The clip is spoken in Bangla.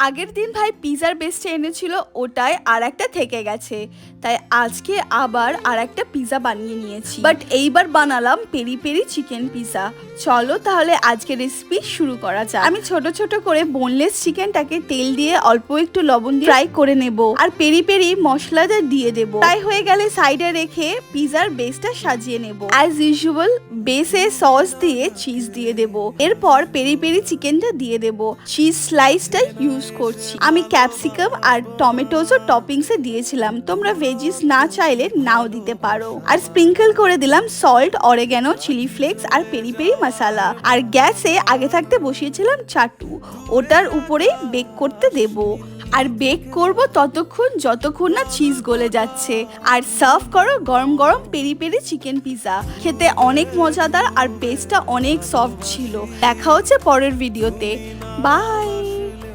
আগের দিন ভাই পিজার বেসটা এনেছিল, ওটাই আর একটা থেকে গেছে, তাই আজকে আবার আর একটা পিজা বানিয়ে নিয়েছি। বাট এইবার বানালাম পেরি পেরি চিকেন পিজা। চলো তাহলে আজকের রেসিপি শুরু করা যাক। আমি ছোট ছোট করে বোনলেস চিকেনটাকে তেল দিয়ে অল্প একটু লবণ দিয়ে ফ্রাই করে নেব, আর পেরি পেরি মশলাটা দিয়ে দেব। ফ্রাই হয়ে গেলে সাইডে রেখে পিজার বেসটা সাজিয়ে নেব। অ্যাজ ইউজুয়াল বেসে সস দিয়ে চিজ দিয়ে দেব। এরপর পেরি পেরি চিকেনটা দিয়ে দেব। চিজ স্লাইসটা ইউজ করছি আমি। ক্যাপসিকাম আর টমেটোজও টপিংসে দিয়েছিলাম, তোমরা ভেজিস না চাইলে নাও দিতে পারো। আর স্প্রিঙ্কল করে দিলাম সল্ট, অরেগানো, চিলি ফ্লেক্স আর পেরি পেরি মশলা। আর গ্যাসে আগে থাকতে বসিয়েছিলাম চাটু, ওটার উপরেই বেক করতে দেব। আর বেক করব যতক্ষণ না চিজ গলে যাচ্ছে। আর সার্ভ করো গরম গরম পেরি পেরি চিকেন পিজা। খেতে অনেক মজাদার আর বেসটা অনেক সফট ছিল। দেখা হচ্ছে পরের ভিডিওতে। বাই।